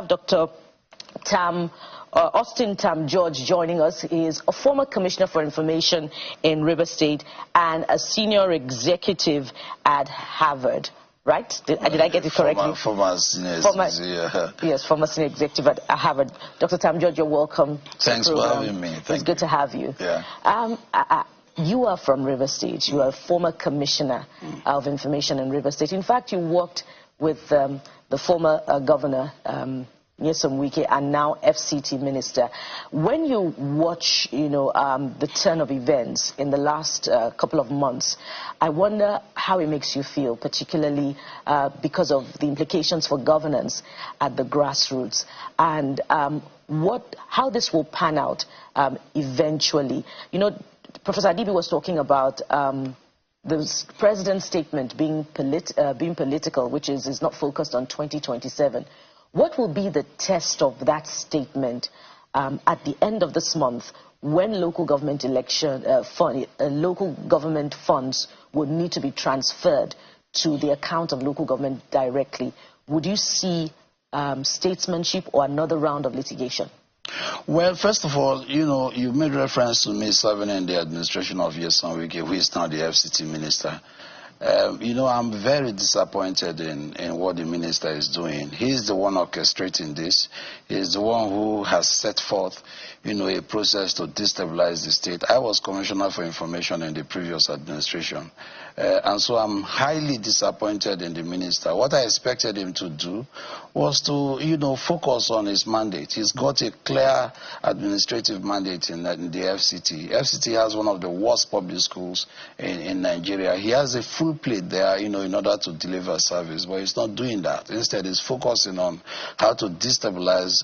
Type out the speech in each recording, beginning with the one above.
have Dr. Austin Tam George joining us. He is a former Commissioner for Information in Rivers State and a senior executive at Harvard. Right? Did I get it correctly? Former senior executive. Yes, former senior executive at Harvard. Dr. Tam George, you're welcome. Thanks for having me. It's good to have you. Yeah. You are from Rivers State. You are a former Commissioner of Information in Rivers State. In fact, you worked with the former governor, Nyesom Wike, and now FCT minister. When you watch, the turn of events in the last couple of months, I wonder how it makes you feel, particularly because of the implications for governance at the grassroots, and how this will pan out eventually. Professor Adibi was talking about the president's statement being political, which is not focused on 2027. What will be the test of that statement at the end of this month, when local government local government funds would need to be transferred to the account of local government directly? Would you see statesmanship or another round of litigation? Well, first of all, you made reference to me serving in the administration of Nyesom Wike, who is now the FCT minister. I'm very disappointed in what the minister is doing. He's the one orchestrating this. He's the one who has set forth, a process to destabilize the state. I was Commissioner for Information in the previous administration. And so I'm highly disappointed in the minister. What I expected him to do was to, focus on his mandate. He's got a clear administrative mandate in the FCT. FCT has one of the worst public schools in Nigeria. He has a full plate there, in order to deliver service, but he's not doing that. Instead, he's focusing on how to destabilize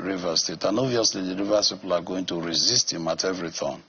Rivers State. And obviously, the Rivers people are going to resist him at every turn.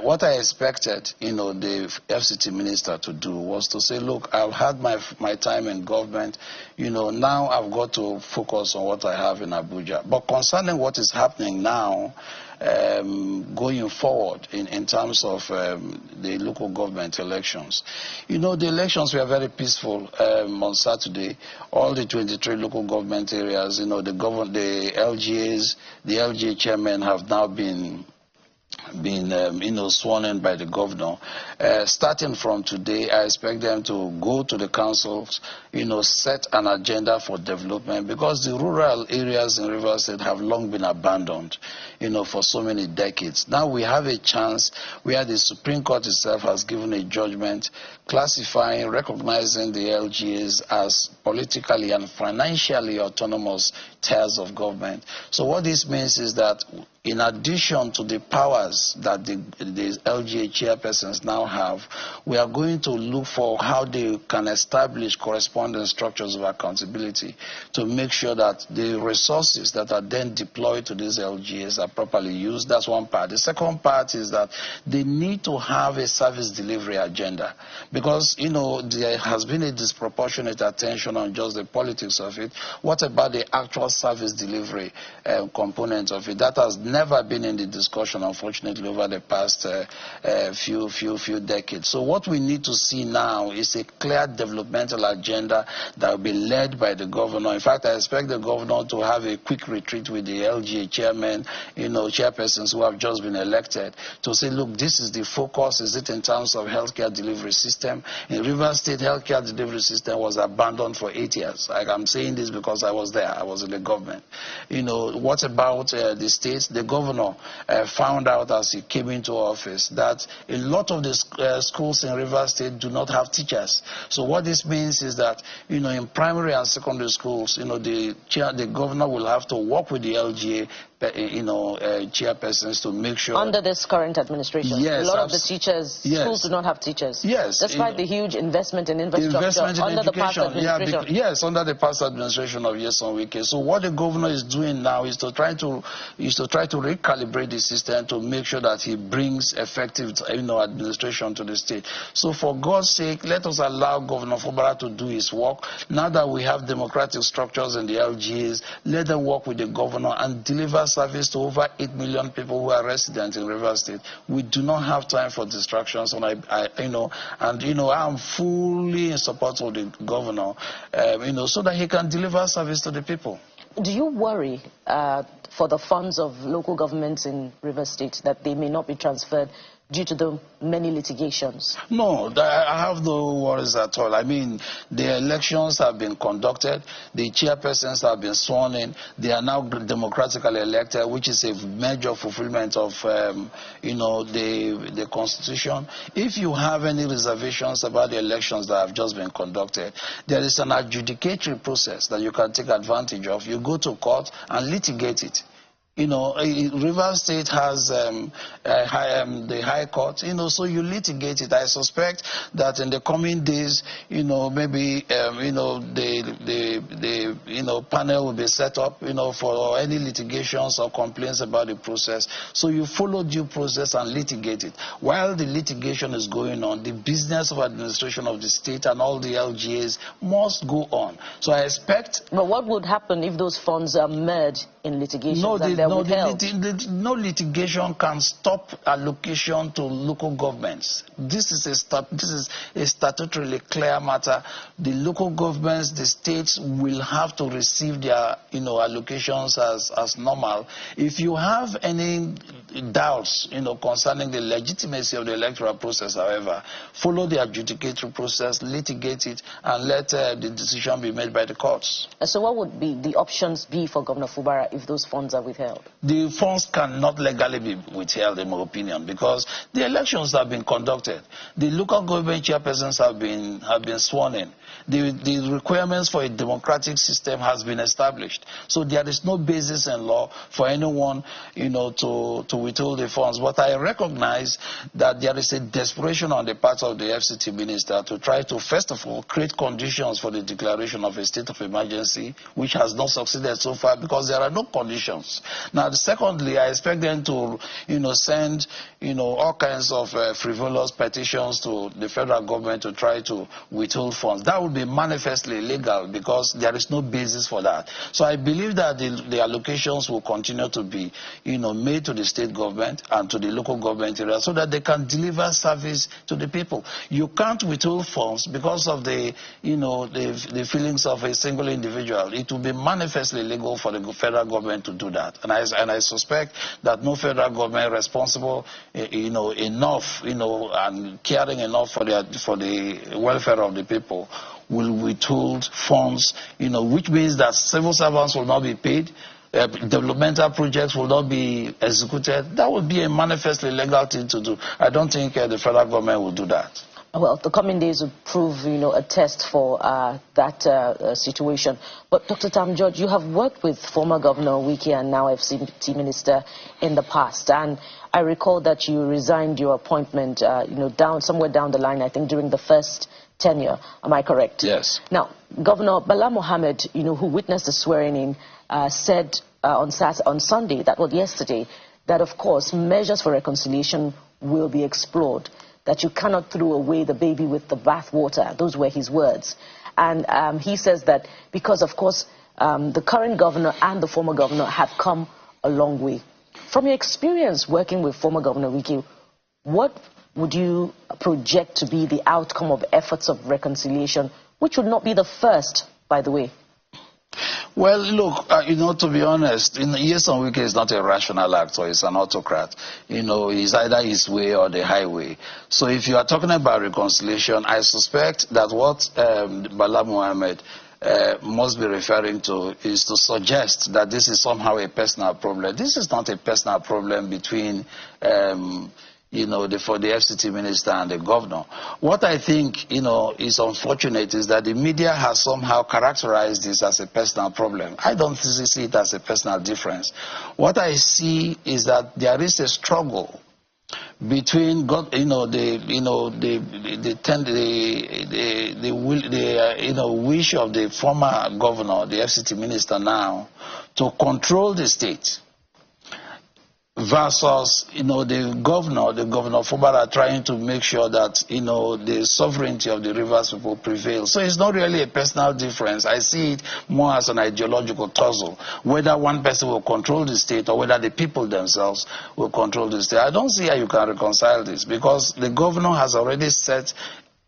What I expected, the FCT minister to do was to say, look, I've had my time in government, now I've got to focus on what I have in Abuja. But concerning what is happening now, going forward in terms of the local government elections. The elections were very peaceful on Saturday. All the 23 local government areas, the LGAs, the LGA chairmen have now been sworn in by the governor. Starting from today, I expect them to go to the councils, set an agenda for development, because the rural areas in Rivers State have long been abandoned, for so many decades. Now we have a chance where the Supreme Court itself has given a judgment classifying, recognizing the LGAs as politically and financially autonomous tiers of government. So what this means is that in addition to the powers that the LGA chairpersons now have, we are going to look for how they can establish corresponding structures of accountability to make sure that the resources that are then deployed to these LGAs are properly used. That's one part. The second part is that they need to have a service delivery agenda, because, there has been a disproportionate attention on just the politics of it. What about the actual service delivery component of it? That has never been in the discussion, unfortunately, over the past few decades. So what we need to see now is a clear developmental agenda that will be led by the governor. In fact, I expect the governor to have a quick retreat with the LGA chairmen, chairpersons who have just been elected, to say, look, this is the focus. Is it in terms of healthcare delivery system? In Rivers State, healthcare delivery system was abandoned for 8 years. I'm saying this because I was there. I was in the government. What about the states? The governor found out as he came into office that a lot of the schools in Rivers State do not have teachers. So what this means is that, in primary and secondary schools, the governor will have to work with the LGA chairpersons to make sure. Under this current administration, yes, a lot of the teachers, schools do not have teachers. Yes. Despite the huge investment in infrastructure under the past administration. Yes, under the past administration of Nyesom Wike. So what the governor is doing now is to try to recalibrate the system to make sure that he brings effective, administration to the state. So for God's sake, let us allow Governor Fubara to do his work. Now that we have democratic structures in the LGAs, let them work with the governor and deliver service to over 8 million people who are residents in Rivers State. We do not have time for distractions, and I'm fully in support of the governor, so that he can deliver service to the people. Do you worry for the funds of local governments in Rivers State that they may not be transferred due to the many litigations? No, I have no worries at all. I mean, the elections have been conducted, the chairpersons have been sworn in, they are now democratically elected, which is a major fulfillment of, the Constitution. If you have any reservations about the elections that have just been conducted, there is an adjudicatory process that you can take advantage of. You go to court and litigate it. Rivers State has the High Court, so you litigate it. I suspect that in the coming days, maybe, the panel will be set up, for any litigations or complaints about the process. So you follow due process and litigate it. While the litigation is going on, the business of administration of the state and all the LGAs must go on. So I expect... But what would happen if those funds are merged in litigation? No litigation can stop allocation to local governments. This is a statutorily clear matter. The local governments, the states will have to receive their allocations as normal. If you have any doubts concerning the legitimacy of the electoral process, however, follow the adjudicatory process, litigate it, and let the decision be made by the courts. So what would be the options be for Governor Fubara if those funds are withheld? The funds cannot legally be withheld, in my opinion, because the elections have been conducted. The local government chairpersons have been sworn in. The requirements for a democratic system has been established. So there is no basis in law for anyone, to withhold the funds. But I recognize that there is a desperation on the part of the FCT minister to try to, first of all, create conditions for the declaration of a state of emergency, which has not succeeded so far because there are no conditions. Now, secondly, I expect them to, send, all kinds of frivolous petitions to the federal government to try to withhold funds. That would be manifestly illegal because there is no basis for that. So I believe that the allocations will continue to be, made to the state government and to the local government area so that they can deliver service to the people. You can't withhold funds because of the feelings of a single individual. It will be manifestly illegal for the federal government to do that. And I suspect that no federal government responsible, enough, and caring enough for the welfare of the people will withhold funds, which means that civil servants will not be paid, developmental projects will not be executed. That would be a manifestly legal thing to do. I don't think the federal government will do that. Well, the coming days will prove, a test for that situation. But Dr. Tam George, you have worked with former Governor Wike and now FCT Minister in the past, and I recall that you resigned your appointment, somewhere down the line, I think during the first tenure. Am I correct? Yes. Now, Governor Bala Mohammed, who witnessed the swearing-in, said on Sunday, that was yesterday, that of course measures for reconciliation will be explored, that you cannot throw away the baby with the bathwater. Those were his words. And he says that because, of course, the current governor and the former governor have come a long way. From your experience working with former Governor Wike, what would you project to be the outcome of efforts of reconciliation, which would not be the first, by the way? Well, look, to be honest, Nyesom Wike is not a rational actor. He's an autocrat. He's either his way or the highway. So if you are talking about reconciliation, I suspect that what Bala Mohammed must be referring to is to suggest that this is somehow a personal problem. This is not a personal problem between for the FCT minister and the governor. What I think, is unfortunate is that the media has somehow characterized this as a personal problem. I don't see it as a personal difference. What I see is that there is a struggle between wish of the former governor, the FCT minister now, to control the state, versus, the governor Fubara trying to make sure that, the sovereignty of the Rivers people prevails. So it's not really a personal difference. I see it more as an ideological tussle, whether one person will control the state or whether the people themselves will control the state. I don't see how you can reconcile this because the governor has already set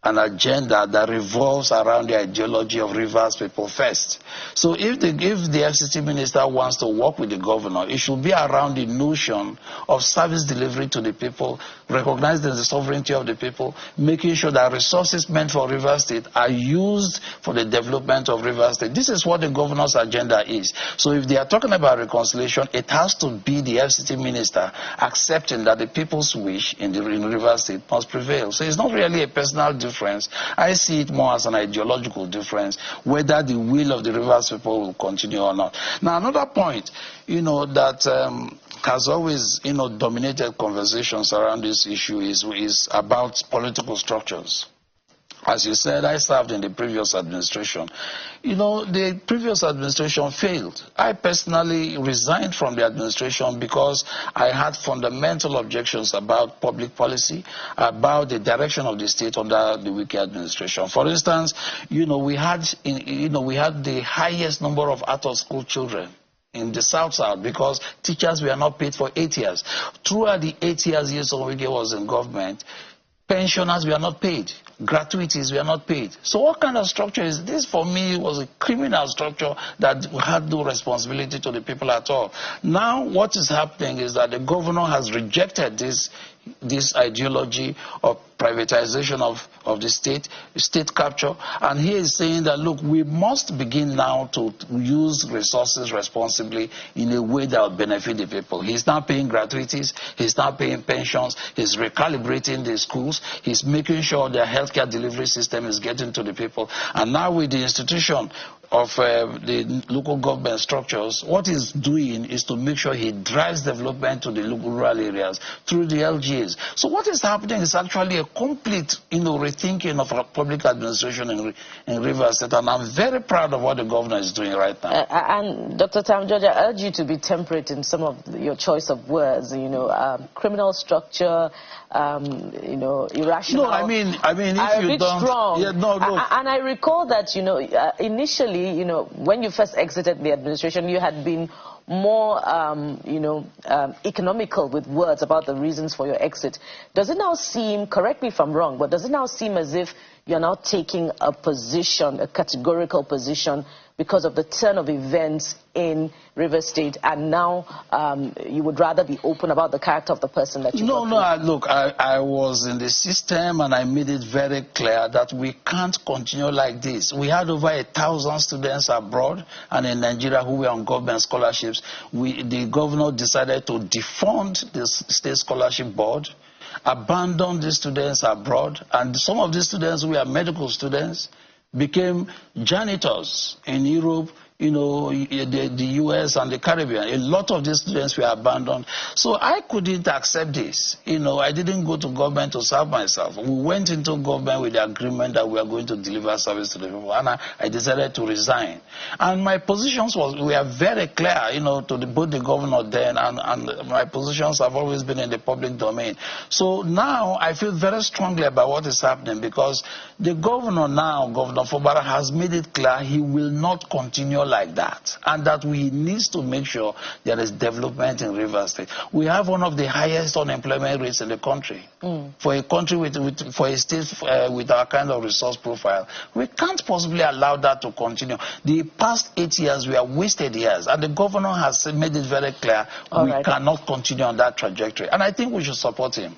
an agenda that revolves around the ideology of Rivers people first. So if the FCT minister wants to work with the governor, it should be around the notion of service delivery to the people, recognizing the sovereignty of the people, making sure that resources meant for Rivers State are used for the development of Rivers State. This is what the governor's agenda is. So if they are talking about reconciliation, it has to be the FCT minister accepting that the people's wish in Rivers State must prevail. So it's not really a personal difference. I see it more as an ideological difference, whether the will of the Rivers people will continue or not. Now, another point, that has always, dominated conversations around this issue is about political structures. As you said, I served in the previous administration. The previous administration failed. I personally resigned from the administration because I had fundamental objections about public policy, about the direction of the state under the Wike administration. For instance, we had the highest number of out-of-school children in the South because teachers were not paid for 8 years. Throughout the 8 years Wike was in government, pensioners were not paid. Gratuities were not paid. So what kind of structure is this? For me, it was a criminal structure that had no responsibility to the people at all. Now, what is happening is that the governor has rejected this ideology of privatization of the state capture, and he is saying that, look, we must begin now to use resources responsibly in a way that will benefit the people. He's now paying gratuities, he's now paying pensions, he's recalibrating the schools, he's making sure their healthcare delivery system is getting to the people, and now with the institution of the local government structures, what he's doing is to make sure he drives development to the local rural areas through the LGAs. So what is happening is actually a complete, rethinking of our public administration in Rivers State, and I'm very proud of what the governor is doing right now. And Dr. Tam George, I urge you to be temperate in some of your choice of words. Criminal structure, irrational. No, I mean, if you don't, strong. Yeah, no. And I recall that, initially, when you first exited the administration, you had been more, economical with words about the reasons for your exit. Does it now seem, correct me if I'm wrong, but does it now seem as if you're now taking a position, a categorical position, because of the turn of events in Rivers State, and now you would rather be open about the character of the person that you look, I was in the system and I made it very clear that we can't continue like this. We had over 1,000 students abroad and in Nigeria who were on government scholarships. The governor decided to defund the state scholarship board, abandon the students abroad, and some of these students who were medical students became janitors in Europe, the US and the Caribbean. A lot of these students were abandoned. So I couldn't accept this. I didn't go to government to serve myself. We went into government with the agreement that we are going to deliver service to the people, and I decided to resign. And my positions were very clear, to both the governor then, and my positions have always been in the public domain. So now I feel very strongly about what is happening, because the governor now, Governor Fubara, has made it clear he will not continue like that, and that we need to make sure there is development in Rivers State. We have one of the highest unemployment rates in the country. For a country for a state with our kind of resource profile, we can't possibly allow that to continue. The past 8 years were wasted years, and the governor has made it very clear we cannot continue on that trajectory, and I think we should support him.